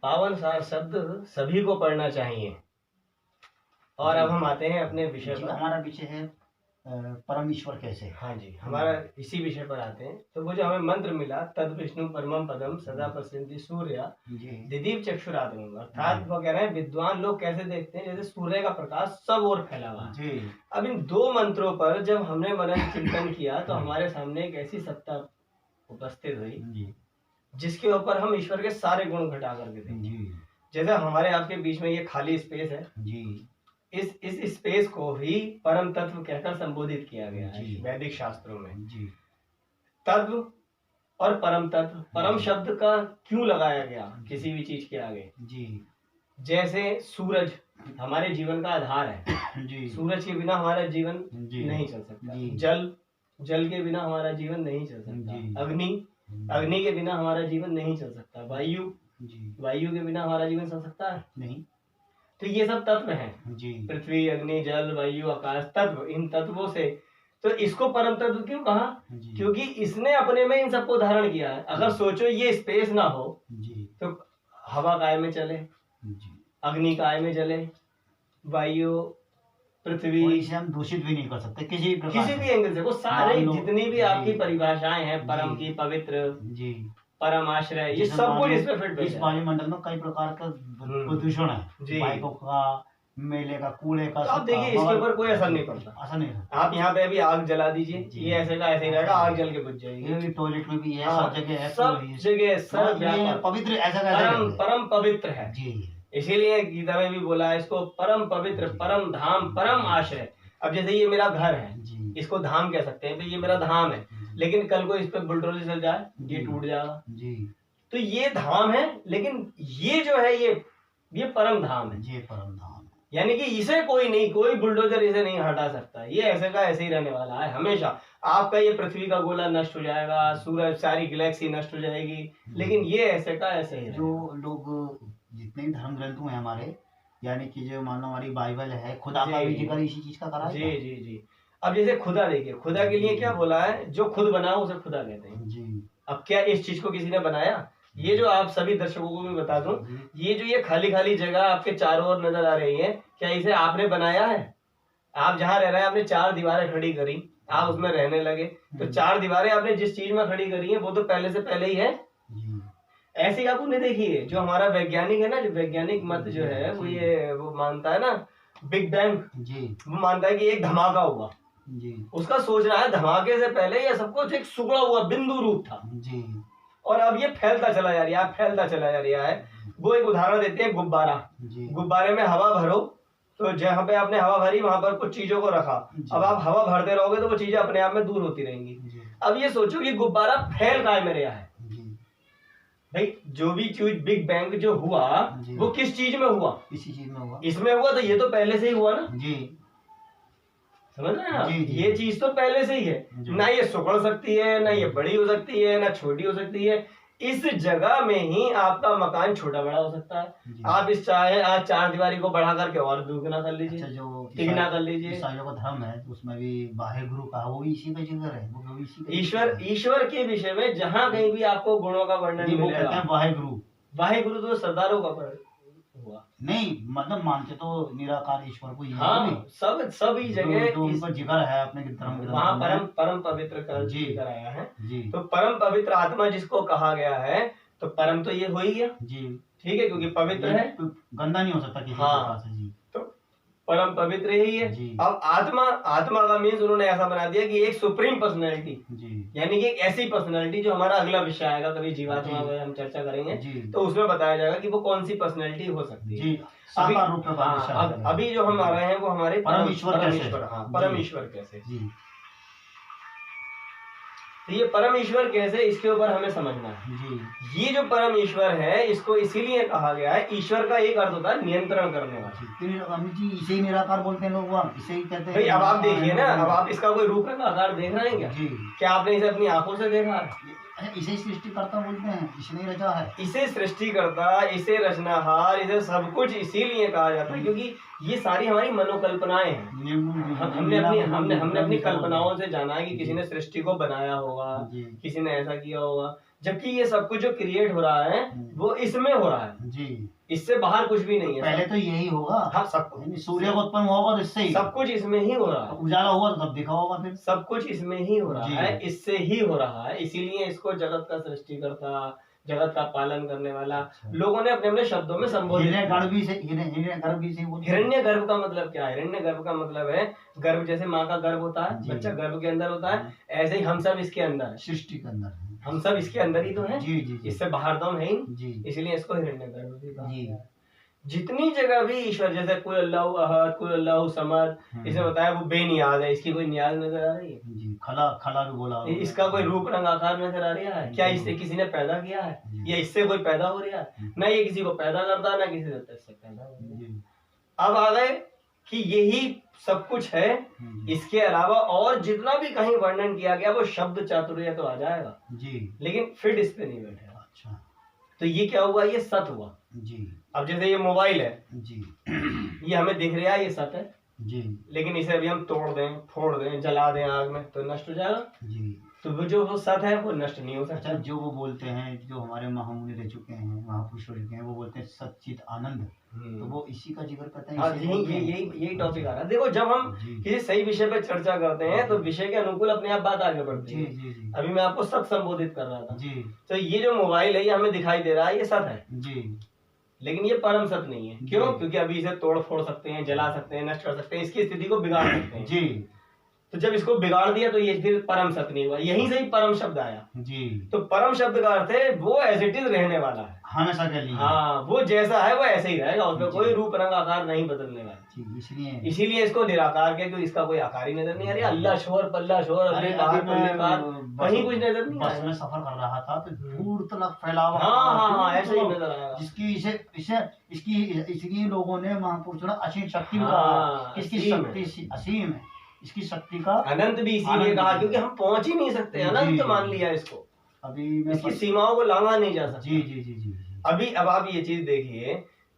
पावन सार शब्द सभी को पढ़ना चाहिए। और अब हम आते हैं अपने विषय पर। हमारा विषय है परम ईश्वर कैसे। हाँ जी, हमारा इसी विषय पर आते हैं। तो वो जो हमें मंत्र मिला, तद विष्णु परमम पदम सदा पश्यन्ति सूर्य दिदीप चक्षुरादम, अर्थात वो कह रहे हैं विद्वान लोग कैसे देखते हैं जैसे सूर्य का प्रकाश सब ओर फैला हुआ है। अब इन दो मंत्रों पर जब हमने मनन चिंतन किया तो हमारे सामने एक ऐसी सत्ता उपस्थित हुई जिसके ऊपर हम ईश्वर के सारे गुण घटा करके देंगे। जैसे हमारे आपके बीच में ये खाली स्पेस है जी, इस स्पेस को ही परम तत्व कहकर संबोधित किया गया है वैदिक शास्त्रों में जी। तत्व और परम तत्व, परम शब्द का क्यों लगाया गया किसी भी चीज के आगे जी। जैसे सूरज हमारे जीवन का आधार है जी, सूरज के बिना हमारा जीवन नहीं चल सकता। जल के बिना हमारा जीवन नहीं चल सकता। अग्नि के बिना हमारा जीवन नहीं चल सकता। वायु के बिना हमारा जीवन चल सकता है नहीं। तो ये सब तत्व हैं जी, पृथ्वी अग्नि जल वायु आकाश तत्व, इन तत्वों से तो इसको परम तत्व क्यों कहा? क्योंकि इसने अपने में इन सबको धारण किया है। अगर सोचो ये स्पेस ना हो जी, तो हवा काय में चले जी, अग्नि काय में जले, वायु पृथ्वी, इसे हम दूषित भी नहीं कर सकते किसी भी एंगल से। वो सारे जितनी भी आपकी परिभाषाएं हैं परम की, पवित्र जी, परम आश्रय, ये सब कुछ इसमें फिट बैठा है। इस वायुमंडल में कई प्रकार का प्रदूषण है, बाइकों का, मेले का, कूड़े का। तो आप देखिए इसके ऊपर कोई असर नहीं पड़ता। असर नहीं पड़ता। आप यहाँ पे अभी आग जला दीजिए, ये ऐसे का ऐसे ही रहेगा, आग जल के बुझ जाएगी। टॉयलेट में भी है, सब जगह है, सब पवित्र, ऐसा परम पवित्र है जी। इसीलिए गीता में भी बोला है इसको परम पवित्र, परम धाम, परम आश्रय। अब जैसे ये मेरा घर है, इसको धाम कह सकते हैं, तो ये मेरा धाम है, लेकिन कल को इस पे बुलडोजर चल जाए ये टूट जाएगा जी। तो ये धाम है, लेकिन ये जो है ये परम धाम है, ये परम धाम है। यानी कि इसे कोई बुलडोजर इसे नहीं हटा सकता। ये ऐसे का ऐसे ही रहने वाला है हमेशा। आपका ये पृथ्वी का गोला नष्ट हो जाएगा, सूरज, सारी गैलेक्सी नष्ट हो जाएगी, लेकिन ये ऐसे का ऐसे ही। जो लोग जितने भी धर्म ग्रंथ हैं हमारे, यानी कि जो मानो हमारी बाइबल है, खुदा का भी जिक्र इसी चीज का करा है जी जी जी। अब जैसे खुदा देखिए, खुदा के लिए क्या बोला है? जो खुद बना उसे खुदा कहते हैं जी। अब क्या इस चीज को किसी ने बनाया? ये जो आप सभी दर्शकों को भी बता दूं, ये जो ये खाली खाली जगह आपके चारों ओर नजर आ रही है, क्या इसे आपने बनाया है? आप जहाँ रह रहे हैं आपने चार दीवारें खड़ी करी, आप उसमें रहने लगे, तो चार दीवारें आपने जिस चीज में खड़ी करी है वो तो पहले से पहले ही है। ऐसी आप उन्हें देखिए, जो हमारा वैज्ञानिक है ना, जो वैज्ञानिक मत जो है वो मानता है ना बिग बैंग जी, वो मानता है कि एक धमाका हुआ जी। उसका सोच रहा है धमाके से पहले ये सब कुछ एक सुगड़ा हुआ बिंदु रूप था जी, और अब ये फैलता चला जा रहा है, फैलता चला जा रहा है। वो एक उदाहरण देते हैं गुब्बारा। गुब्बारे में हवा भरो, तो जहाँ पे आपने हवा भरी वहां पर कुछ चीजों को रखा, अब आप हवा भरते रहोगे तो वो चीजें अपने आप में दूर होती रहेंगी। अब ये सोचो कि गुब्बारा फैल काय में रहा है भाई। जो भी चीज बिग बैंग जो हुआ वो किस चीज में हुआ? इसी चीज में हुआ, इसमें हुआ, तो ये तो पहले से ही हुआ ना जी। समझ रहे हैं आप? ये चीज तो पहले से ही है ना, ये सुखड़ सकती है ना, ये बड़ी हो सकती है ना छोटी हो सकती है। इस जगह में ही आपका मकान छोटा बड़ा हो सकता है। आप इस चाहे आज चार दीवारी को बढ़ा करके और दुगना कर लीजिए, जो तिगुना कर लीजिए। ईसाइयों का धर्म है उसमें भी वाहे गुरु का, वो भी इसी का जिक्र है, वो भी इसी का ईश्वर के विषय में जहाँ कहीं भी आपको गुणों का वर्णन मिलेगा, वाहे गुरु तो सरदारों का हुआ नहीं, मतलब मानते तो निराकार ईश्वर को ही। हाँ, सभी जगह तो उनका जिक्र है अपने धर्म में, वहाँ परम पवित्र का जिक्र आया है जी। तो परम पवित्र आत्मा जिसको कहा गया है, तो परम तो ये हो ही गया जी, ठीक है, क्योंकि पवित्र है, तो गंदा नहीं हो सकता किसी प्रकार से जी। तो परम पवित्र ही है। अब आत्मा का मीन्स उन्होंने ऐसा बना दिया कि एक सुप्रीम पर्सनैलिटी, यानी कि एक ऐसी पर्सनैलिटी जो हमारा अगला विषय आएगा, कभी जीवात्मा में हम चर्चा करेंगे, तो उसमें बताया जाएगा कि वो कौन सी पर्सनैलिटी हो सकती है। अभी जो हम आ रहे हैं वो हमारे परम ईश्वर कैसे। तो ये परम ईश्वर कैसे, इसके ऊपर हमें समझना है जी। ये जो परम ईश्वर है इसको इसीलिए कहा गया है, ईश्वर का एक अर्थ होता है नियंत्रण करने वाला जी। इसे ही निराकार बोलते हैं लोग, इसे ही कहते हैं भाई। अब आप देखिए ना, अब आप इसका कोई रूप रंग आकार देख रहे हैं क्या जी? क्या आपने इसे अपनी आंखों से देखा है? इसे सृष्टिकर्ता बोलते हैं, इसने रचा है। इसे सृष्टिकर्ता, इसे रचनाहार, इसे सब कुछ इसीलिए कहा जाता है क्योंकि ये सारी हमारी मनोकल्पनाएं हैं। हमने अपनी कल्पनाओं से जाना है कि किसी ने सृष्टि को बनाया होगा, किसी ने ऐसा किया होगा। जबकि ये सब कुछ जो क्रिएट हो रहा है वो इसमें हो रहा है जी, इससे बाहर कुछ भी नहीं है। पहले तो यही होगा। हाँ, सब कुछ सूर्य को उत्पन्न हुआ होगा तो इससे ही सब कुछ इसमें ही हो रहा है। उजाला हुआ तो तब देखा होगा फिर सब कुछ इसमें ही हो रहा जी। है, इससे ही हो रहा है। इसीलिए इसको जगत का सृष्टिकर्ता, जगत का पालन करने वाला लोगों ने अपने अपने शब्दों में संबोधित किया। हिरण्य गर्भ का मतलब क्या है? हिरण्य गर्भ का मतलब है गर्भ, जैसे माँ का गर्भ होता है, बच्चा गर्भ के अंदर होता है, ऐसे ही हम सब इसके अंदर है, सृष्टि के अंदर है। हम सब इसके अंदर ही तो है। जी जी जी। इससे बाहर तो हम है ही, जी इसलिए इसको हिरण्य गर्भ भी कहा जी। गया है। जितनी जगह भी ईश्वर, जैसे कुल अल्लाहु अहद, कुल अल्लाहु समद, इसमें बताया वो बेनियाज है, इसकी कोई नियाज नजर आ रही है? जी, खला खला भी बोला, इसका कोई रूप रंग आकार नजर आ रहा है? क्या इससे किसी ने पैदा किया है, या इससे कोई पैदा हो रहा है? ना ये किसी को पैदा करता है, ना किसी से पैदा हो रहा है। अब आ गए कि यही सब कुछ है, इसके अलावा और जितना भी कहीं वर्णन किया गया वो शब्द चातुर्य तो आ जाएगा जी, लेकिन फिट इस पे नहीं बैठेगा। अच्छा, तो ये क्या हुआ? ये सत हुआ जी। अब जैसे ये मोबाइल है जी, ये हमें दिख रहा है, ये सत है जी, लेकिन इसे अभी हम तोड़ दें, फोड़ दें, जला दें आग में तो नष्ट हो जाएगा जी। तो वो जो वो सत है वो नष्ट नहीं हो सकता। अच्छा, जो वो बोलते हैं, जो हमारे महामुनि रह चुके हैं, महापुरुष रह चुके हैं, वो बोलते हैं सच्चित आनंद, तो वो इसी का जिक्र करते हैं। यही टॉपिक आ रहा है। देखो, जब हम किसी सही विषय पे चर्चा करते हैं तो विषय के अनुकूल अपने आप बात आगे बढ़ती है। जी। अभी मैं आपको सत संबोधित कर रहा था जी। तो ये जो मोबाइल है, ये हमें दिखाई दे रहा है, ये सत है जी, लेकिन ये परम सत नहीं है। क्यों? क्योंकि अभी इसे तोड़ फोड़ सकते हैं, जला सकते हैं, नष्ट कर सकते हैं, इसकी स्थिति को बिगाड़ सकते हैं जी। तो जब इसको बिगाड़ दिया तो ये फिर परम सत्य नहीं हुआ। यहीं से ही परम शब्द आया जी। तो परम शब्द का अर्थ है वो एज इट इज रहने वाला है हमेशा के लिए। हाँ, वो जैसा है वो ऐसे ही रहेगा, उसमें कोई रूप रंग आकार नहीं बदलने वाला। इसीलिए इसको निराकार के, क्योंकि इसका कोई आकार ही नजर नहीं आ रहा। अल्लाह शोर पल्ला शोर कहीं कुछ नजर नहीं आ रहा। मैं सफर कर रहा था तो दूर तक फैला हुआ, हाँ ऐसे ही नजर आया। इसकी लोगों ने महापुरुषों ने असीम शक्ति कहा, इसकी शक्ति असीम है, इसकी शक्ति का अनंत भी इसीलिए कहा क्योंकि हम पहुंच ही नहीं सकते, अनंत मान लिया इसको। अभी इसकी सीमाओं को लांघा नहीं जा सकता जी जी जी जी। अब आप ये चीज देखिए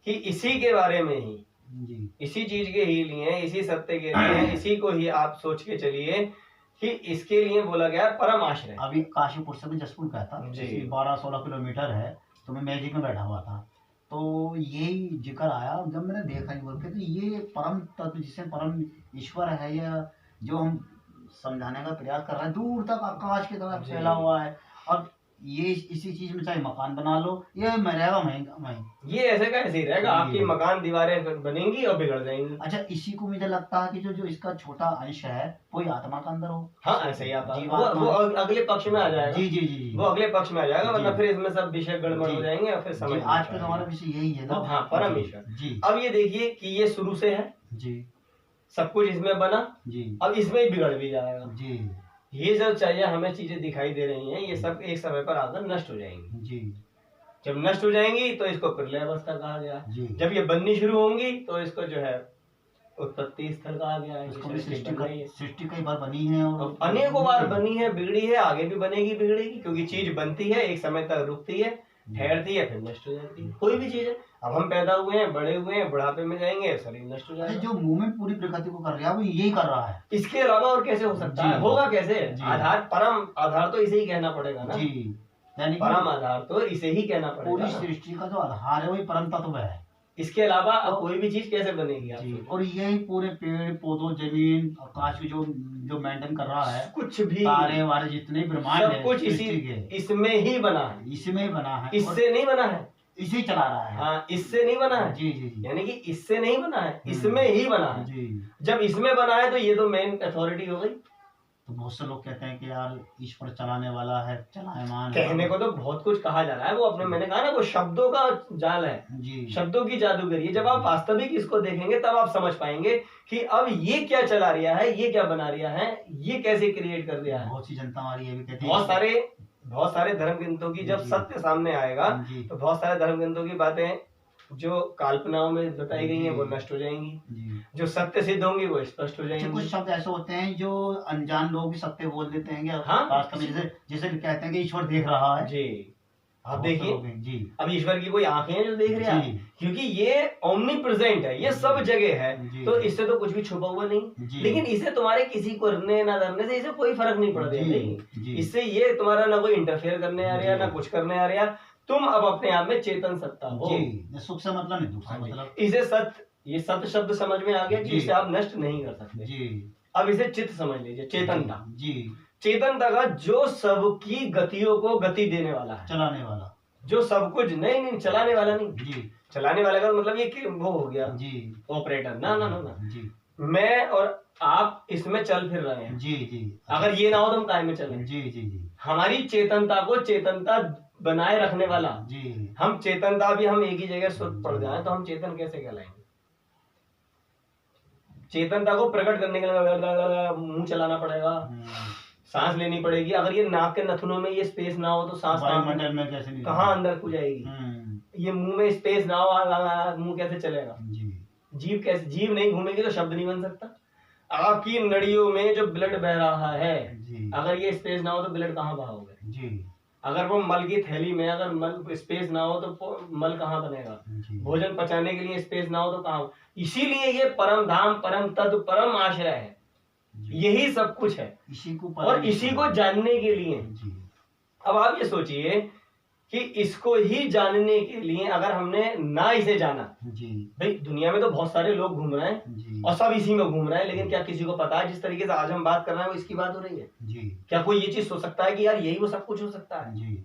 कि इसी के बारे में ही जी, इसी चीज के ही लिए, इसी सत्य के लिए, इसी को ही आप सोच के चलिए कि इसके लिए बोला गया परम आश्रय। अभी काशीपुर से जसपुर का था, 12-16 किलोमीटर है, तो मैं मैजिक में बैठा हुआ था, तो यही जिक्र आया। जब मैंने देखा बोल के, तो ये परम तत्व जिसे परम ईश्वर है, या जो हम समझाने का प्रयास कर रहे हैं, दूर तक आकाश की तरफ फैला हुआ है। और ये इसी चीज में चाहे मकान बना लो, ये मैं रहेगा वहीं, ये ऐसे का ऐसे ही रहेगा। आपकी मकान दीवारें बनेंगी और बिगड़ जाएंगी। अच्छा, इसी को मुझे लगता है कि जो इसका छोटा अंश है कोई आत्मा का अंदर हो। हाँ, ऐसे ही आता है, वो अगले पक्ष में आ जाएगा जी जी जी, वो अगले पक्ष में आ जाएगा, वरना फिर इसमें सब विषय गड़बड़ हो जाएंगे और फिर समझ। आज का हमारा विषय यही है ना। हाँ, परम ईश्वर जी। अब ये देखिए कि ये शुरू से है जी, सब कुछ इसमें बना जी, अब इसमें ही बिगड़ भी जाएगा जी। ये जो चाहिए हमें चीजें दिखाई दे रही हैं, ये सब एक समय पर आकर नष्ट हो जाएंगी जी। जब नष्ट हो जाएंगी तो इसको प्रलय अवस्था कहा गया जी। जब ये बननी शुरू होंगी तो इसको जो है उत्पत्ति स्थल कहा गया है। सृष्टि कई बार बनी है और अनेकों बार बनी है, बिगड़ी है, आगे भी बनेगी, बिगड़ेगी, क्योंकि चीज बनती है, एक समय तक रुकती है, ठहरती है, फिर नष्ट हो जाती है। कोई भी चीज है, अब हम पैदा हुए हैं, बड़े हुए हैं, बुढ़ापे में जाएंगे, शरीर नष्ट हो जाएगा। जो मूवमेंट पूरी प्रकृति को कर रहा है वो यही कर रहा है, इसके अलावा और कैसे हो सकता है? होगा कैसे? आधार, परम आधार तो इसे ही कहना पड़ेगा ना जी, यानी परम आधार तो इसे ही कहना पड़ेगा। पूरी सृष्टि का जो आधार है वही परम तत्व है, इसके अलावा अब कोई भी चीज कैसे बनेगी जी। और यही पूरे पेड़ पौधों, जमीन, आकाश की जो मेंटेन कर रहा है, कुछ भी तारे वारे जितने ब्रह्मांड है, कुछ इसमें ही बना है, इसमें बना है, इससे नहीं बना है, इसे चला रहा है। हाँ, इससे नहीं बना है जी जी जी, यानी कि इससे नहीं बना है, इसमें ही बना है जी। जब इसमें बना है तो ये तो मेन अथॉरिटी हो गई। तो बहुत से लोग कहते हैं कि यार ईश्वर चलाने वाला है, चलायमान। कहने को तो बहुत कुछ कहा जा रहा है, वो अपने, मैंने कहा ना, वो शब्दों का जाल है जी, शब्दों की जादूगरी है। जब आप वास्तविक इसको देखेंगे तब आप समझ पाएंगे कि अब ये क्या चला रहा है, ये क्या बना रहा है, ये कैसे क्रिएट कर रहा है। बहुत सी जनता हमारी ये भी कहती है, बहुत सारे धर्म ग्रंथों की जब सत्य सामने आएगा तो बहुत सारे धर्म ग्रंथों की बातें जो कल्पनाओं में बताई गई हैं वो नष्ट हो जाएंगी, जो सत्य सिद्ध होंगी वो स्पष्ट हो जाएंगी। कुछ शब्द ऐसे होते हैं जो अनजान लोग भी सत्य बोल देते हैं। हाँ, जैसे कहते हैं कि ईश्वर देख रहा है जी, आप देखिए जी, अब ईश्वर की कोई आंखें हैं जो देख रहे हैं, क्योंकि ये ओमनी प्रेजेंट है, ये सब जगह है, तो इससे तो कुछ भी छुपा हुआ नहीं। लेकिन इसे तुम्हारे किसी करने ना करने से इसे कोई फर्क नहीं पड़ रहा है, इससे ये तुम्हारा ना कोई इंटरफेयर करने आ रहा, ना कुछ करने आ रहा। तुम अब अपने आप में चेतन सत्ता हो। सुख से मतलब नहीं, दुख से मतलब। इसे सत्य, ये सत्य शब्द समझ में आ गया कि इसे आप नष्ट नहीं कर सकते जी। अब इसे चित्त समझ लीजिए, चेतनता जी। चेतनता का जो सबकी गतियों को गति देने वाला है, चलाने वाला, जो सब कुछ नहीं चलाने वाला नहीं जी, चलाने वाले का मतलब ये वो हो गया जी, ऑपरेटर ना ना ना ना जी। मैं और आप इसमें चल फिर रहे हैं जी जी। अगर ये ना हो तो हम काय में चलें जी जी जी। हमारी चेतनता को चेतनता बनाए रखने वाला जी, हम चेतनता भी हम एक ही जगह सुध पड़ जाए तो हम चेतन कैसे कहलाएंगे? चेतनता को प्रकट करने के लिए मुंह चलाना पड़ेगा, सांस लेनी पड़ेगी। अगर ये नाक के नथुनों में ये स्पेस ना हो तो सांस वायुमंडल में कैसे कहाँ अंदर को जाएगी? ये मुंह में स्पेस ना हो, मुंह कैसे चलेगा जी? जीव कैसे, जीव नहीं घूमेगी तो शब्द नहीं बन सकता। आपकी नड़ियों में जो ब्लड बह रहा है जी, अगर ये स्पेस ना हो तो ब्लड कहाँ बहाओगे जी? अगर वो मल की थैली में अगर मल स्पेस ना हो तो मल कहाँ बनेगा? भोजन पचाने के लिए स्पेस ना हो तो कहाँ? इसीलिए ये परम धाम, परम तत्व, परम आश्रय है, यही सब कुछ है इसी को, और इसी को जानने के लिए। अब आप ये सोचिए कि इसको ही जानने के लिए अगर हमने ना इसे जाना जी, भाई दुनिया में तो बहुत सारे लोग घूम रहे हैं और सब इसी में घूम रहे हैं, लेकिन क्या किसी को पता है जिस तरीके से आज हम बात कर रहे हैं वो इसकी बात हो रही है जी? क्या कोई ये चीज सोच सकता है कि यार यही वो सब कुछ हो सकता है जी?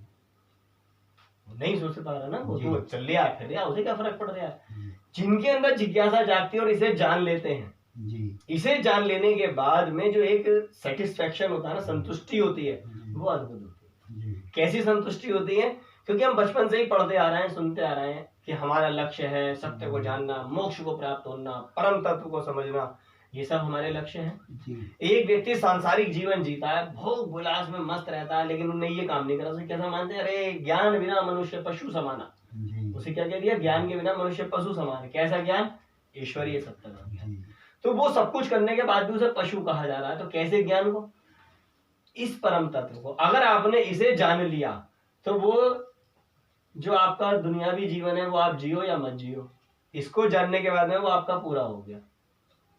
नहीं सोच पा रहा ना, वो तो चल लिया फिर यार उसे क्या फर्क पड़ रहा है। जिनके अंदर जिज्ञासा जागती है और इसे जान लेते हैं जी, इसे जान लेने के बाद में जो एक सेटिस्फेक्शन होता है ना, संतुष्टि होती है, वो अद्भुत होती है। कैसी संतुष्टि होती है? क्योंकि हम बचपन से ही पढ़ते आ रहे हैं, सुनते आ रहे हैं कि हमारा लक्ष्य है सत्य को जानना, मोक्ष को प्राप्त होना, परम तत्व को समझना, ये सब हमारे लक्ष्य हैं। एक व्यक्ति सांसारिक जीवन जीता है, भोग विलास में मस्त रहता है, लेकिन उन्हें ये काम नहीं करा, उसे कैसा मानते हैं? अरे ज्ञान बिना मनुष्य पशु समाना। उसे क्या कह दिया? ज्ञान के बिना मनुष्य पशु समान। कैसा ज्ञान? ईश्वरीय सत्य का ज्ञान। तो वो सब कुछ करने के बाद भी उसे पशु कहा जा रहा है। तो कैसे ज्ञान को? इस परम तत्व को अगर आपने इसे जान लिया तो वो जो आपका दुनियावी जीवन है वो आप जियो या मत जियो, इसको जानने के बाद में वो आपका पूरा हो गया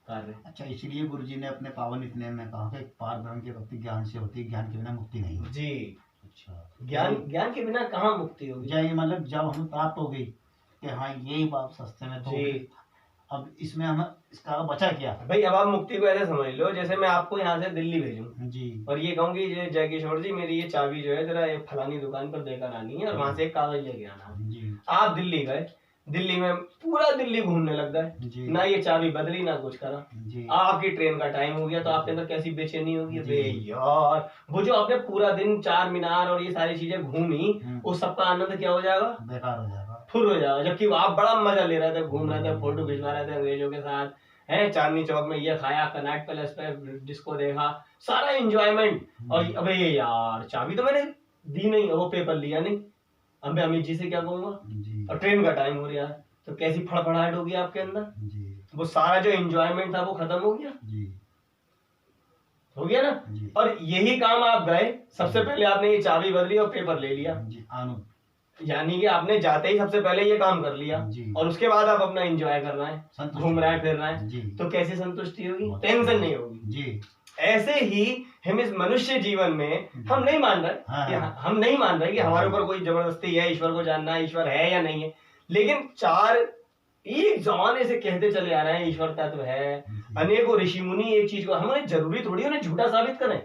कार्य। अच्छा, इसलिए गुरुजी ने अपने पावन इतने में कहा कि पार ब्रह्म की भक्ति ज्ञान से होती है, ज्ञान के बिना मुक्ति नहीं होती जी। अच्छा, ज्ञान के बिना कहाँ मुक्ति होगी? जय मतलब जब हमें प्राप्त हो गई कि हाँ यही बात सस्ते में तो जी, अब इसमें हमें इसका बचा क्या भाई? अब आप मुक्ति को ऐसे समझ लो जैसे मैं आपको यहाँ से दिल्ली भेजूं जी, और ये कहूँ कि जय किशोर जी मेरी ये चाबी जो है जरा फलानी दुकान पर देकर आनी है और वहां से एक कागज लेके आना जी। आप दिल्ली गए, दिल्ली में पूरा दिल्ली घूमने लग गए, ना ये चाबी बदली ना कुछ करा, आपकी ट्रेन का टाइम हो गया तो आपके अंदर कैसी बेचैनी होगी? बे यार, वो जो आपने पूरा दिन चार मीनार और ये सारी चीजें घूमी, उस सबका आनंद क्या हो जाएगा? बेकार हो जाएगा, फुर हो जाएगा। जबकि आप बड़ा मजा ले रहे थे, घूम रहे थे, फोटो खिंचवा रहे थे अंग्रेजों के साथ, है चांदनी चौक में ये खाया, कनाट पैलेस पे डिस्को देखा, सारा एंजॉयमेंट। और अबे यार चाबी तो मैंने दी नहीं, वो पेपर लिया नहीं, अब मैं अमित जी से क्या कहूंगा? और ट्रेन का टाइम हो रहा है, तो कैसी फड़फड़ाहट होगी आपके अंदर? वो सारा जो एंजॉयमेंट था वो खत्म हो गया हो गया ना। और यही काम आप गए, सबसे पहले आपने ये चाबी बदली और पेपर ले लिया, यानी कि आपने जाते ही सबसे पहले ये काम कर लिया और उसके बाद आप अपना एंजॉय कर रहे हैं, घूम रहे हैं, फिर रहे हैं, तो कैसी संतुष्टि होगी? टेंशन नहीं होगी जी। ऐसे ही हम इस मनुष्य जीवन में हम नहीं मान रहे हम नहीं मान रहे कि हमारे ऊपर कोई जबरदस्ती है ईश्वर को जानना, ईश्वर है या नहीं है, लेकिन चार एक जमाने से कहते चले आ रहे हैं ईश्वर तत्व है। अनेकों ऋषि मुनि एक चीज को, हमें जरूरी थोड़ी उन्हें झूठा साबित करें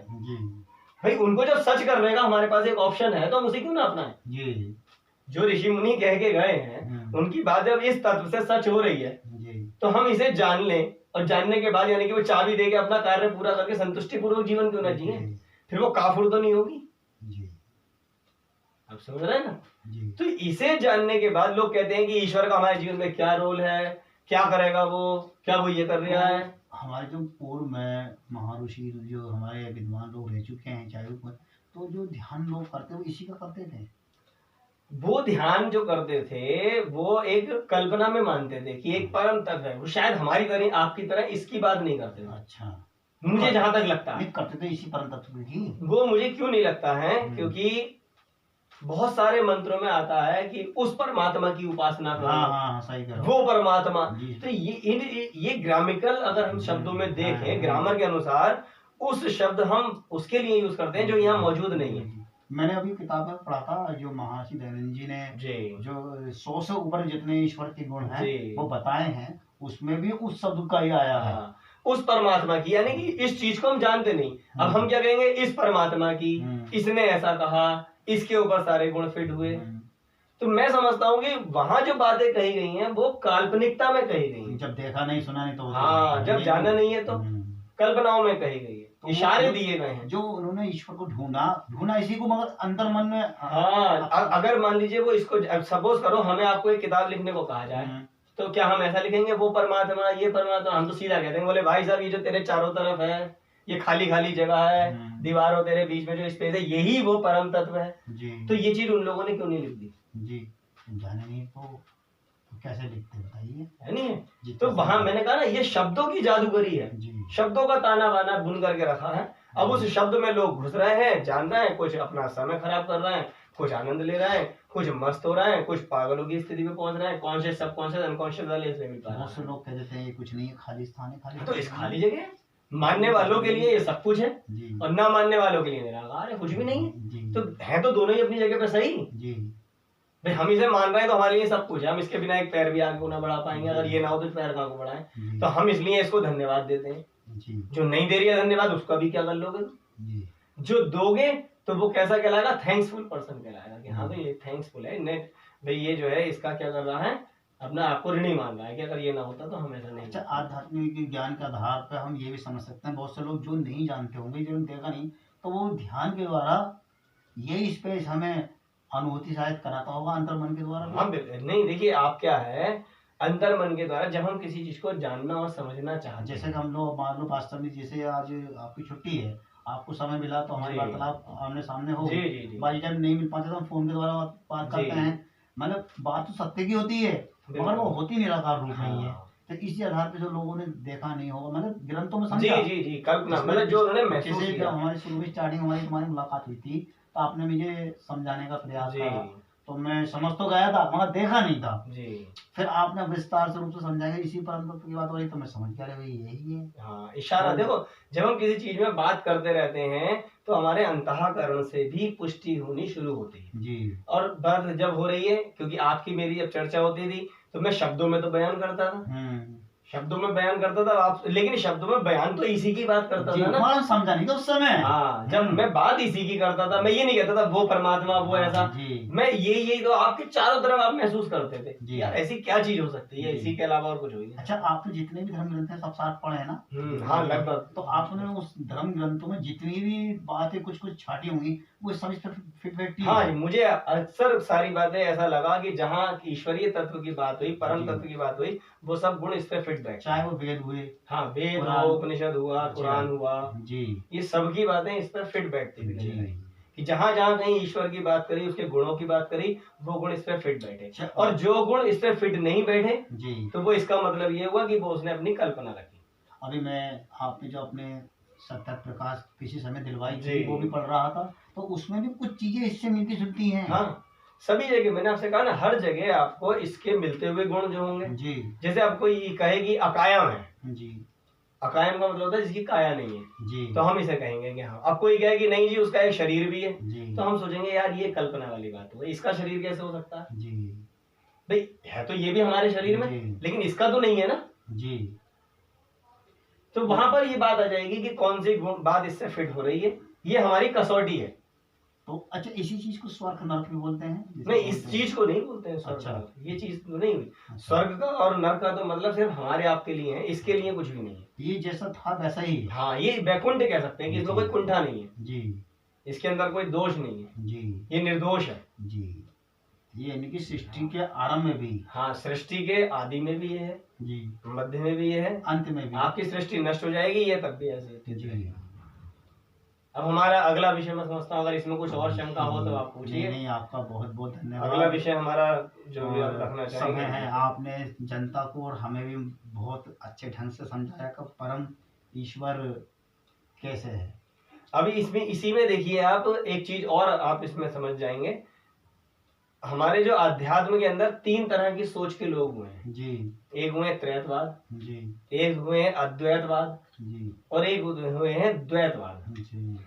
भाई, उनको जब सच करने का हमारे पास एक ऑप्शन है तो हम उसे क्यों ना अपनाएं? जो ऋषि मुनि कह के गए हैं उनकी बात जब इस तत्व से सच हो रही है तो हम इसे जान लें, और जानने के बाद यानी कि वो चाबी देके अपना कार्य पूरा करके संतुष्टि पूर्वक जीवन क्यों ना जिए? फिर वो काफुर तो नहीं होगी जी। आप समझ रहे हैं ना जी। तो इसे जानने के बाद लोग कहते हैं कि ईश्वर का हमारे जीवन में क्या रोल है, क्या करेगा वो, क्या वो ये कर रहा है? हमारे जो पूर्व में महर्षि जो हमारे विद्वान लोग रह चुके हैं चाहे तो जो ध्यान लोग करते वो इसी का करते थे। वो ध्यान जो करते थे वो एक कल्पना में मानते थे कि एक परम तत्व है, वो शायद हमारी तरह आपकी तरह इसकी बात नहीं करते थे। अच्छा, मुझे जहां तक लगता है करते थे इसी परम तत्व की। वो मुझे क्यों नहीं लगता है, क्योंकि बहुत सारे मंत्रों में आता है कि उस परमात्मा की उपासना करो। हाँ, सही करो। वो परमात्मा। जी। तो ये ग्रामिकल अगर हम शब्दों में देखें, ग्रामर के अनुसार उस शब्द हम उसके लिए यूज करते हैं जो यहाँ मौजूद नहीं है। मैंने अभी किताब में पढ़ा था, जो महर्षि दयानंद जी ने जो 100 से ऊपर जितने ईश्वर के गुण हैं वो बताए हैं, उसमें भी उस शब्द का ही आया है। उस परमात्मा की, यानी कि इस चीज को हम जानते नहीं। अब हम क्या कहेंगे, इस परमात्मा की, इसने ऐसा कहा, इसके ऊपर सारे गुण फिट हुए। तो मैं समझता हूँ कि वहां जो बातें कही गई हैं वो काल्पनिकता में कही गई हैं। जब देखा नहीं सुना नहीं तो हाँ, जब जाना नहीं है तो कल्पनाओं में कही गई है, तो इशारे दिए गए हैं। जो उन्होंने ईश्वर को ढूंढा इसी को, मगर अंतर मन में। हाँ, अगर मान लीजिए वो इसको सपोज करो हमें आपको एक किताब लिखने को कहा जाए, तो क्या हम ऐसा लिखेंगे वो परमात्मा ये परमात्मा? हम तो सीधा कहते हैं, बोले भाई साहब ये जो तेरे चारों तरफ है, ये खाली खाली जगह है, दीवारों तेरे बीच में जो स्पेस है, यही वो परम तत्व है जी। तो ये चीज उन लोगों ने क्यों नहीं लिख दी जी? जाने नहीं तो कैसे लिखते बताइए, है नहीं? तो वहां मैंने कहा ना, ये शब्दों की जादूगरी है, शब्दों का ताना बाना बुन करके रखा है। अब उस शब्द में लोग घुस रहे हैं, जान रहे हैं, कुछ अपना समय खराब कर रहे हैं, कुछ आनंद ले रहे हैं, कुछ मस्त हो रहे हैं, कुछ पागलों की स्थिति में पहुंच रहे हैं, कॉन्शियस सबकॉन्शियस अनकॉन्शियस वाले इसमें भी। बहुत से लोग कह देते हैं ये कुछ नहीं है, खाली स्थान है, खाली। तो इस खाली जगह मानने वालों के लिए ये सब कुछ है और ना मानने वालों के लिए निराकार है, कुछ भी नहीं है। तो है तो दोनों ही अपनी जगह पे सही जी। भाई हम इसे मान रहे हैं तो हमारे लिए सब कुछ है, हम इसके बिना एक पैर भी आगे ना बढ़ा पाएंगे, अगर ये ना हो तो पैर कहाँ को बढ़ाएं। तो हम इसलिए इसको धन्यवाद देते हैं जी। जो नहीं दे रही है धन्यवाद, उसका भी क्या कर लोगे जी। जो दोगे तो वो कैसा कहलाएगा? थैंक्सफुल पर्सन कहलाएगा कि हाँ भाई ये थैंक्सफुल है, भाई ये जो है इसका क्या कर रहा है, अपना आपको ऋणी मान रहा है कि अगर ये ना होता तो हम ऐसा नहीं। अच्छा, आध्यात्मिक ज्ञान के आधार पर हम ये भी समझ सकते हैं, बहुत से लोग जो नहीं जानते होंगे, जो देखा नहीं, तो वो ध्यान के द्वारा ये स्पेस हमें अनुभूति शायद कराता होगा अंतर मन के द्वारा। हाँ नहीं, देखिए आप क्या है, अंतर मन के द्वारा जब हम किसी चीज को जानना और समझना चाहते हैं, जैसे कि हम लोग मान लो वास्तव में, जैसे आज आपकी छुट्टी है, आपको समय मिला तो हमारी वार्तालाप आमने सामने हो, बाई टाइम नहीं मिल पाते तो हम फोन के द्वारा बात करते हैं। मतलब बात तो सत्य की होती है मगर वो होती निराकार रूप नहीं है। तो इसी आधार पे जो लोगों ने देखा नहीं होगा, मतलब ग्रंथों में समझा जी कल्पना, मतलब जो उन्होंने महसूस किया। हमारी शुरू में स्टार्टिंग हमारी तुम्हारी मुलाकात हुई थी तो आपने मुझे समझाने का प्रयास किया, तो मैं समझ तो गया था मगर देखा नहीं था जी। फिर आपने विस्तार से रूप से समझाया, इसी परम तत्व की बात हो रही, तो मैं समझ गया भाई यही है। हाँ, इशारा देखो, जब हम किसी चीज में बात करते रहते हैं तो हमारे अंतःकरण से भी पुष्टि होनी शुरू होती है जी। और बात जब हो रही है, क्योंकि आपकी मेरी जब चर्चा होती थी तो मैं शब्दों में तो बयान करता था, शब्दों में बयान करता था आप, लेकिन शब्दों में बयान तो इसी की बात करता था ना, समझा नहीं था उस समय। हाँ, जब मैं बात इसी की करता था, मैं ये नहीं कहता था वो परमात्मा वो ऐसा, मैं यही तो आपके चारों तरफ आप महसूस करते थे यार ऐसी क्या चीज हो सकती है, इसी के अलावा और कुछ हो। अच्छा, आपने जितने भी धर्म ग्रंथ हैं सब साथ पढ़े हैं ना? हाँ लगभग। तो आपने उस धर्म ग्रंथों में जितनी भी बातें कुछ कुछ छाटी होंगी वो सब इस पर फिट बैठती है? हाँ, मुझे अक्सर सारी बातें ऐसा लगा कि जहाँ ईश्वरीय तत्व की बात हुई, परम तत्व की बात हुई, वो सब गुण इस पे फिट बैठे, चाहे वो वेद हुए, हाँ वेद हुआ, उपनिषद हुआ, कुरान हुआ जी, ये सब की बातें इस पर फिट बैठती थी कि जहाँ जहाँ कहीं ईश्वर की बात करी, उसके गुणों की बात करी, वो गुण इस पर फिट बैठे, और जो गुण इस पर फिट नहीं बैठे जी, तो वो इसका मतलब ये हुआ कि वो उसने अपनी कल्पना रखी। अभी मैं आपने जो अपने सत्य प्रकाश किसी समय दिलवाई थी वो भी पढ़ रहा था, तो उसमें भी कुछ चीजें इससे मिलती जुलती हैं। हाँ, सभी जगह मैंने आपसे कहा ना, हर जगह आपको इसके मिलते हुए गुण जो होंगे जी। जैसे आपको ये कहे कि अकायम है जी, अकायम का मतलब होता है जिसकी काया नहीं है जी, तो हम इसे कहेंगे कि हाँ। अब कोई कहे कि नहीं जी उसका एक शरीर भी है जी, तो हम सोचेंगे यार ये कल्पना वाली बात हो, इसका शरीर कैसे हो सकता है जी, भाई है तो ये भी हमारे शरीर में, लेकिन इसका तो नहीं है ना जी। तो वहां पर ये बात आ जाएगी कि कौन सी बात इससे फिट हो रही है, ये हमारी कसौटी है। तो अच्छा, इसी चीज को स्वर्ग नरक भी बोलते हैं? नहीं, इस चीज को नहीं बोलते हैं स्वर्ग। अच्छा, ये चीज तो नहीं हुई। अच्छा। स्वर्ग का और नरक का तो मतलब सिर्फ हमारे आपके लिए है, इसके लिए कुछ भी नहीं है। ये जैसा था वैसा ही। हाँ, ये वैकुंठ कह सकते हैं कि इसमें कोई कुंठा नहीं है जी, इसके अंदर कोई दोष नहीं है जी, ये निर्दोष है जी। ये यानी कि सृष्टि के आरंभ में भी, हाँ सृष्टि के आदि में भी ये है जी, मध्य में भी ये है, अंत में भी। आपकी सृष्टि नष्ट हो जाएगी ये तब भी ऐसे जी। अब हमारा अगला विषय मैं समझता हूँ, अगर इसमें कुछ और शंका हो तो आप पूछिए। नहीं, आपका बहुत बहुत धन्यवाद। अगला विषय हमारा जो भी आप रखना चाहेंगे है, आपने जनता को और हमें भी बहुत अच्छे ढंग से समझाया कि परम ईश्वर कैसे है। अभी इसमें इसी में देखिए आप एक चीज और आप इसमें समझ जाएंगे, हमारे जो अध्यात्म के अंदर 3 तरह की सोच के लोग हुए हैं जी। एक हुए त्रैतवाद जी। एक हुए हैं अद्वैतवाद जी। और एक हुए हैं द्वैतवाद। जी।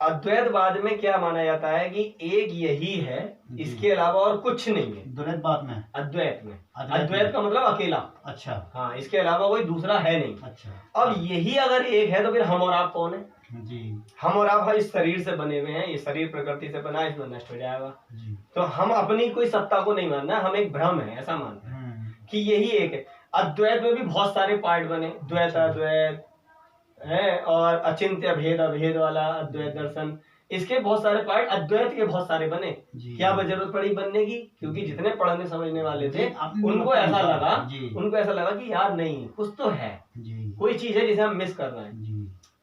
अद्वैतवाद में क्या माना जाता है कि एक यही है, इसके अलावा और कुछ नहीं है। द्वैतवाद में, अद्वैत में, अद्वैत का मतलब अकेला। अच्छा। हाँ, इसके अलावा कोई दूसरा है नहीं। अच्छा। अब यही अगर एक है तो फिर हम और आप कौन है? जी। हम और आप इस शरीर से बने हुए हैं, ये शरीर प्रकृति से बना है, इसमें नष्ट हो जाएगा। जी। तो हम अपनी कोई सत्ता को नहीं मानना, हम एक भ्रम है ऐसा मानते हैं कि यही एक है। अद्वैत में भी बहुत सारे पार्ट बने, द्वैत अद्वैत है और अचिंत्य भेद अभेद वाला अद्वैत दर्शन, इसके बहुत सारे पार्ट, अद्वैत के बहुत सारे बने। क्या जरूरत पड़ी बनने की? क्योंकि जितने पढ़ने समझने वाले थे उनको ऐसा लगा कि यार नहीं, कुछ तो है, कोई चीज है जिसे हम मिस कर रहे हैं।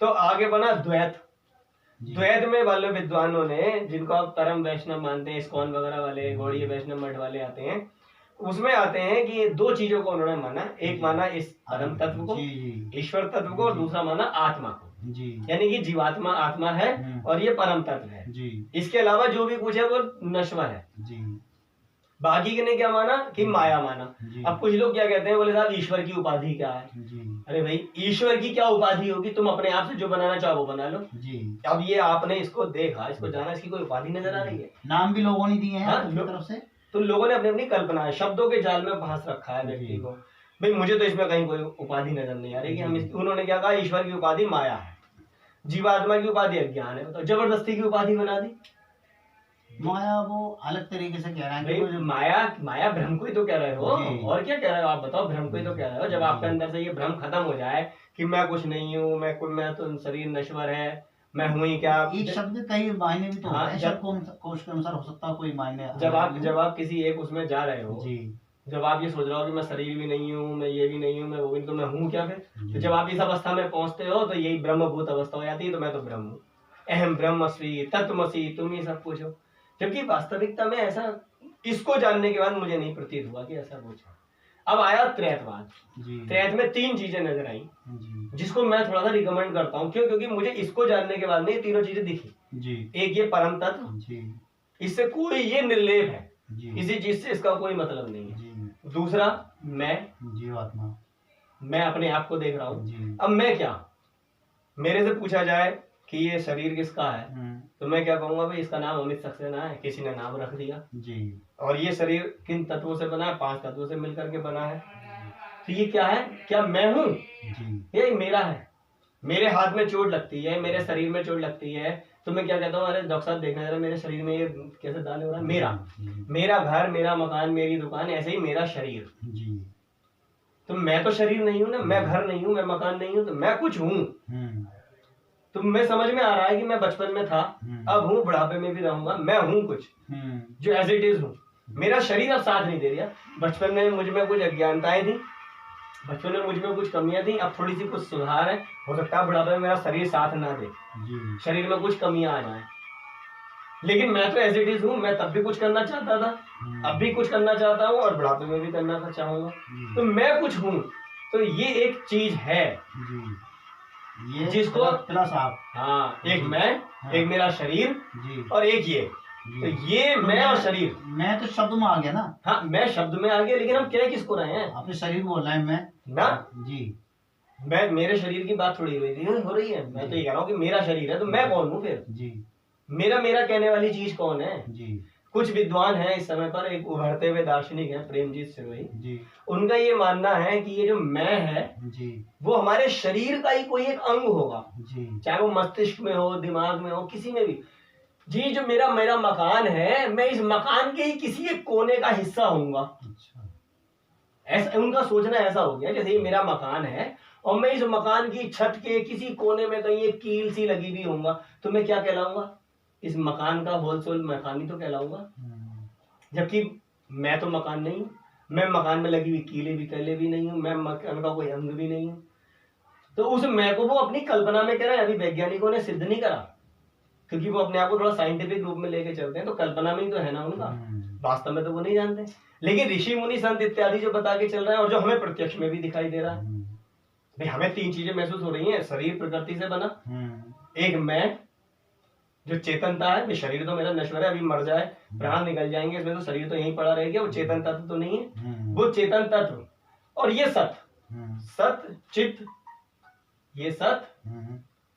तो आगे बना द्वैत। द्वैत में वाले विद्वानों ने, जिनको आप परम वैष्णव मानते हैं, इस्कॉन वगैरह वाले, गौड़ीय वैष्णव मठ वाले आते हैं, उसमें आते हैं कि 2 चीजों को उन्होंने माना। एक माना इस परम तत्व को, ईश्वर तत्व को, और दूसरा माना आत्मा को। यानी कि जीवात्मा आत्मा है और ये परम तत्व है। इसके अलावा जो भी कुछ है वो नश्वर है। बाकी ने क्या माना कि माया माना। अब कुछ लोग क्या कहते हैं, बोले साहब ईश्वर की उपाधि क्या है? अरे भाई, ईश्वर की क्या उपाधि होगी? तुम अपने आप से जो बनाना चाहो वो बना लो। अब ये आपने इसको देखा, इसको जाना, इसकी कोई उपाधि नजर आ रही है? नाम भी लोगों ने दिए हैं अपनी तरफ से, तो लोगों ने अपनी अपनी कल्पना है, शब्दों के जाल में फंस रखा है व्यक्ति को। भाई मुझे तो इसमें कहीं कोई उपाधि नजर नहीं आ रही कि हम उन्होंने क्या कहा, ईश्वर की उपाधि माया है, जीवात्मा की उपाधि अज्ञान है। तो जबरदस्ती की उपाधि बना दी। माया वो अलग तरीके से कह रहा है। माया भ्रम को ही तो कह रहे हो, और क्या कह रहे हो आप बताओ? भ्रम को ही तो कह रहे हो। जब आपके अंदर से ये भ्रम खत्म हो जाए कि मैं कुछ नहीं हूँ, मैं तो शरीर नश्वर है, मैं हूँ ही क्या। एक शब्द कई मायने भी तो होते हैं, शब्द कोश के अनुसार हो सकता है कोई मायने। जब आप किसी एक उसमें जा रहे हो, जब आप ये सोच रहे हो कि मैं शरीर भी नहीं हूँ, मैं ये भी नहीं हूँ, मैं वो भी, तो मैं हूँ क्या फिर? तो जब आप इस अवस्था में पहुंचते हो तो यही ब्रह्मभूत अवस्था हो जाती है। तो मैं तो ब्रह्म हूँ, अहम ब्रह्मस्मि तत्त्वमसि, तुम ही सब कुछ हो। जबकि वास्तविकता में ऐसा, इसको जानने के बाद मुझे नहीं प्रतीत हुआ कि ऐसा कुछ है। अब आया त्रैतवाद। त्रैत में 3 चीजें नजर आई, जिसको मैं थोड़ा सा रिकमेंड करता हूँ। क्यों? क्योंकि मुझे इसको जानने के बाद में ये 3 चीजें दिखी। एक ये परम तत्व, इससे कोई, ये निर्लेप है, किसी चीज से इसका कोई मतलब नहीं है। दूसरा मैं, जीवात्मा, मैं अपने आप को देख रहा हूँ। अब मैं क्या, मेरे से पूछा जाए कि ये शरीर किसका है, तो मैं क्या कहूंगा, भाई इसका नाम अमित सक्सेना है, किसी ने नाम रख दिया जी। और ये शरीर किन तत्वों से बना है? 5 तत्वों से मिलकर के बना है। तो ये क्या है? क्या मैं हूँ? ये मेरा है। मेरे हाथ में चोट लगती है, मेरे शरीर में चोट लगती है, तो मैं क्या कहता हूँ, अरे डॉक्टर साहब देखना जरा मेरे शरीर में ये कैसे दाने हो रहा है। मेरा घर, मेरा मकान, मेरी दुकान, ऐसे ही मेरा शरीर जी। तो मैं तो शरीर नहीं हूँ ना, मैं घर नहीं हूँ, मैं मकान नहीं हूँ, तो मैं कुछ हूँ। तो मैं समझ में आ रहा है कि मैं बचपन में था, अब हूँ, बुढ़ापे में भी रहूंगा, मैं हूँ कुछ जो एज इट इज हूँ। मेरा शरीर अब साथ नहीं दे रहा। बचपन में मुझ में कुछ अज्ञानताएं थी, बचपन में मुझ में कुछ कमियां थी, अब थोड़ी सी कुछ सुधार है। हो सकता है बुढ़ापे में मेरा शरीर साथ ना दे, शरीर में कुछ कमियां आ जाए, लेकिन मैं तो एज इट इज हूँ। मैं तब भी कुछ करना चाहता था, अब भी कुछ करना चाहता हूँ, और बुढ़ापे में भी करना चाहूंगा। तो मैं कुछ हूँ। तो ये एक चीज है ये जिसको प्लस आप, हाँ, एक मैं, एक मेरा शरीर जी। और एक ये, तो ये तो मैं और शरीर, मैं तो शब्द में आ गया ना। हाँ, मैं शब्द में आ गया, लेकिन हम कह किसको रहे हैं? अपने शरीर बोल रहे हैं मैं ना जी। मैं, मेरे शरीर की बात थोड़ी हो रही है। मैं तो ये कह रहा हूँ कि मेरा शरीर है, तो मैं कौन हूँ फिर जी? मेरा कहने वाली चीज कौन है जी? कुछ विद्वान हैं इस समय पर, एक उभरते हुए दार्शनिक हैं प्रेमजीत सिरोही जी। उनका ये मानना है कि ये जो मैं है जी, वो हमारे शरीर का ही कोई एक अंग होगा जी। चाहे वो मस्तिष्क में हो, दिमाग में हो, किसी में भी जी। जो मेरा मकान है, मैं इस मकान के ही किसी एक कोने का हिस्सा होऊंगा। अच्छा। ऐसा उनका सोचना ऐसा हो गया, जैसे ये मेरा मकान है और मैं इस मकान की छत के किसी कोने में कहीं एक कील सी लगी हुई होऊंगा, तो मैं क्या कहलाऊंगा? इस मकान का होलसेल मकान ही तो कहलाऊंगा। जबकि मैं तो मकान नहीं हूँ, मैं मकान में लगी हुई कीले भी कहले भी नहीं हूँ, मैं मकान का कोई अंग भी नहीं हूँ। तो उस मैं को वो अपनी कल्पना में कह रहे हैं। अभी वैज्ञानिकों ने सिद्ध नहीं करा, क्योंकि वो अपने आप को थोड़ा साइंटिफिक रूप में लेके चलते हैं, तो कल्पना में ही तो है ना उनका, वास्तव में तो वो नहीं जानते। लेकिन ऋषि मुनि संत इत्यादि जो बता के चल रहे हैं, और जो हमें प्रत्यक्ष में भी दिखाई दे रहा है, भाई हमें 3 चीजें महसूस हो रही हैं। शरीर प्रकृति से बना, एक मैं, जो चेतनता है, शरीर तो मेरा नश्वर है, अभी मर जाए, प्राण निकल जाएंगे, इसमें तो शरीर तो यहीं पड़ा रहेगा, वो चेतन तत्व तो नहीं है, वो चेतन तत्व। और ये सत, सत चित, ये सत,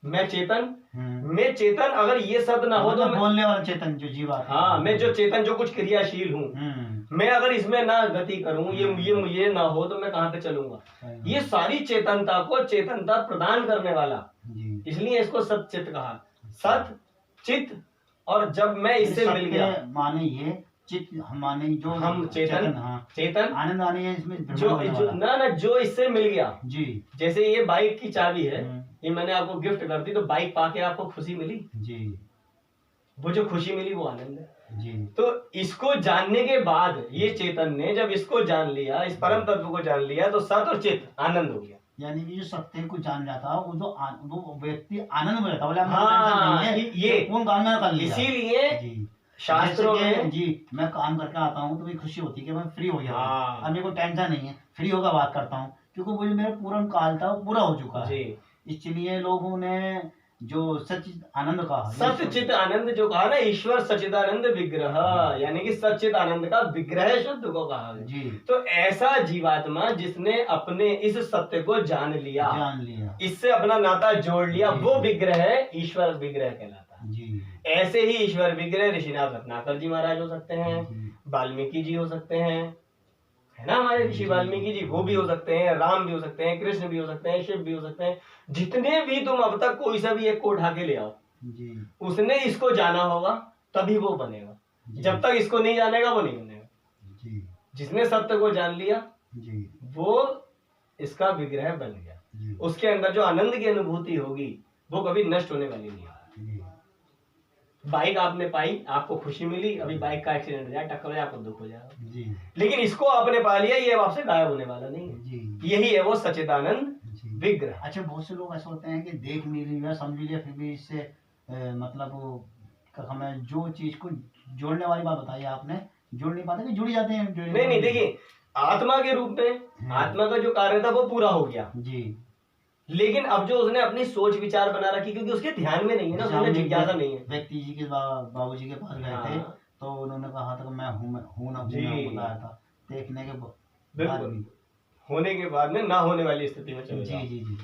मैं चेतन, मैं चेतन, अगर ये सत ना हो तो बोलने वाला चेतन जो जीवा, हाँ, मैं जो चेतन, जो कुछ क्रियाशील हूँ, मैं अगर इसमें ना गति करूं, ये ना हो तो मैं कहाँ पे चलूंगा। ये सारी चेतनता को चेतनता प्रदान करने वाला, इसलिए इसको सत चित कहा। सत चित, और जब मैं इससे मिल गया, माने ये चित माने जो हम चेतन, हाँ, चेतन आनंद आने है इसमें, जो ना जो इससे मिल गया जी। जैसे ये बाइक की चाबी है, ये मैंने आपको गिफ्ट कर दी, तो बाइक पाके आपको खुशी मिली जी, वो जो खुशी मिली वो आनंद है जी। तो इसको जानने के बाद ये चेतन ने जब इसको जान लिया, इस परम तत्व को जान लिया, तो सत और चित आनंद हो गया। यानी कि जो सत्य को जान जाता है वो व्यक्ति आनंद में रहता है। हाँ, ये कौन काम कर लिया। इसीलिए शास्त्रों में जी, मैं काम करके आता हूँ तो मुझे खुशी होती है कि मैं फ्री हो गया, हाँ। अब मेरे को टेंशन नहीं है, फ्री होकर बात करता हूँ, क्योंकि वो जो मेरा पूरा काल था वो पूरा हो चुका है। इसलिए लोगों ने जो सचित आनंद कहा, सचित आनंद जो कहा ना, ईश्वर सचिदानंद विग्रह, यानी कि सचित आनंद का विग्रह शब्द को कहा जी। तो ऐसा जीवात्मा जिसने अपने इस सत्य को जान लिया, इससे अपना नाता जोड़ लिया, वो विग्रह ईश्वर विग्रह कहलाता है जी। ऐसे ही ईश्वर विग्रह ऋषिनाथ रत्नाकर जी महाराज हो सकते हैं, वाल्मीकि जी हो सकते हैं, है ना, हमारे ऋषि वाल्मीकि जी, वो भी हो सकते हैं, राम भी हो सकते हैं, कृष्ण भी हो सकते हैं, शिव भी हो सकते हैं। जितने भी तुम अब तक कोई सा भी एक को उठा के ले आओ जी, उसने इसको जाना होगा तभी वो बनेगा, जब तक इसको नहीं जानेगा वो नहीं बनेगा जी। जिसने सत्य को जान लिया जी, वो इसका विग्रह बन गया जी। उसके अंदर जो आनंद की अनुभूति होगी वो कभी नष्ट होने वाली नहीं है। बाइक आपने पाई, आपको खुशी मिली, अभी बाइक का एक्सीडेंट हो जाए, टक्कर हो जाए, आपको दुख हो जाएगा जी। लेकिन इसको आपने पा लिया, ये आपसे गायब होने वाला नहीं है जी। यही है वो सच्चिदानंद विग्रह। अच्छा, बहुत से लोग ऐसे होते हैं कि देख नहीं लिया, समझ लिया, फिर भी इससे मतलब हमें जो चीज को जोड़ने वाली बात बताई आपने, जोड़ नहीं पाते, जुड़ जाते हैं। नहीं, देखिए आत्मा के रूप में आत्मा का जो कार्य था वो पूरा हो गया जी, लेकिन अब जो उसने अपनी सोच विचार बना रखी, क्योंकि उसके ध्यान में नहीं है ना, उसने जिज्ञासा नहीं है। व्यक्ति जी के बाबूजी के पास गए थे तो उन्होंने कहा था मैं हूँ ना बताया था, देखने के बाद होने के बाद में ना होने वाली स्थिति में चले जी जी जी।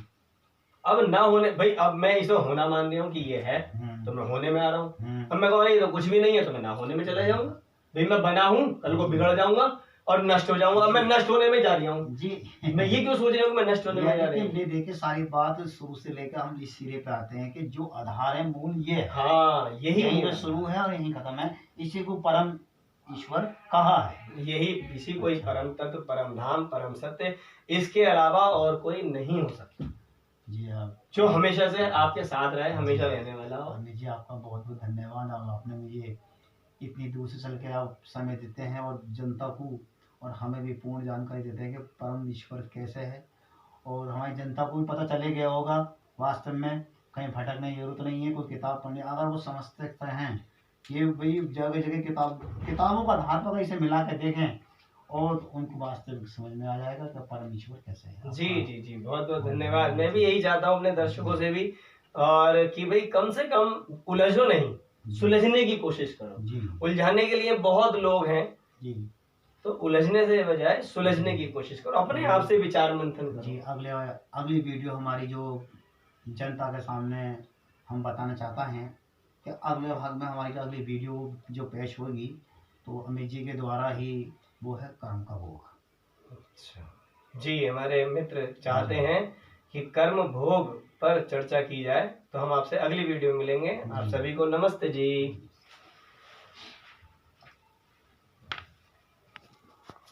अब ना होने, भाई अब मैं इसे होना मान रहा हूँ कि ये है तो मैं होने में आ रहा हूँ, अब मैं कहूँ ये तो कुछ भी नहीं है तो मैं ना होने में चला जाऊंगा। भाई मैं बना हूँ, कल को बिगड़ जाऊंगा और नष्ट हो जाऊंगा, अब मैं नष्ट होने में जा रही हूँ जी। मैं ये क्यों सोच रहा हूँ कि मैं नष्ट होने में जा रही हूँ। देखिए सारी बात शुरू से लेकर हम इस सिरे पे आते हैं कि जो आधार है, मूल ये, हाँ यही शुरू है और यही खत्म है, इसी को परम ईश्वर कहा है, यही इसी को परम तत्व, परम धाम, परम सत्य, इसके अलावा और कोई नहीं हो सकता जी। आप जो हमेशा से आपके साथ रहे, हमेशा रहने वाला हो। जी आपका बहुत बहुत धन्यवाद, और आपने मुझे इतनी दूर से चल के आप समय देते हैं और जनता को और हमें भी पूर्ण जानकारी देते हैं कि परम ईश्वर कैसे है, और हमारी जनता को भी पता चले गया होगा वास्तव में, कहीं भटकने की जरूरत नहीं है। कोई किताब पढ़ने अगर वो समझते हैं, ये भाई जगह जगह किताबों का आधार पर इसे मिला के देखें और उनको वास्तविक समझ में आ जाएगा कि परमेश्वर कैसे है। जी जी जी, बहुत बहुत धन्यवाद। मैं भी यही चाहता हूँ अपने दर्शकों से भी, और कि भाई कम से कम उलझो नहीं, सुलझने की कोशिश करो। उलझाने के लिए बहुत लोग हैं जी, तो उलझने से बजाय सुलझने की कोशिश करो, अपने आप से विचार मंथन करो जी। अगली वीडियो हमारी जो जनता के सामने हम बताना चाहता हैं कि अगले भाग में हमारी अगली वीडियो जो पेश होगी तो अमित जी के द्वारा ही, वो है कर्म का भोग। अच्छा जी, हमारे मित्र चाहते हैं कि कर्म भोग पर चर्चा की जाए, तो हम आपसे अगली वीडियो मिलेंगे। आप सभी को नमस्ते जी।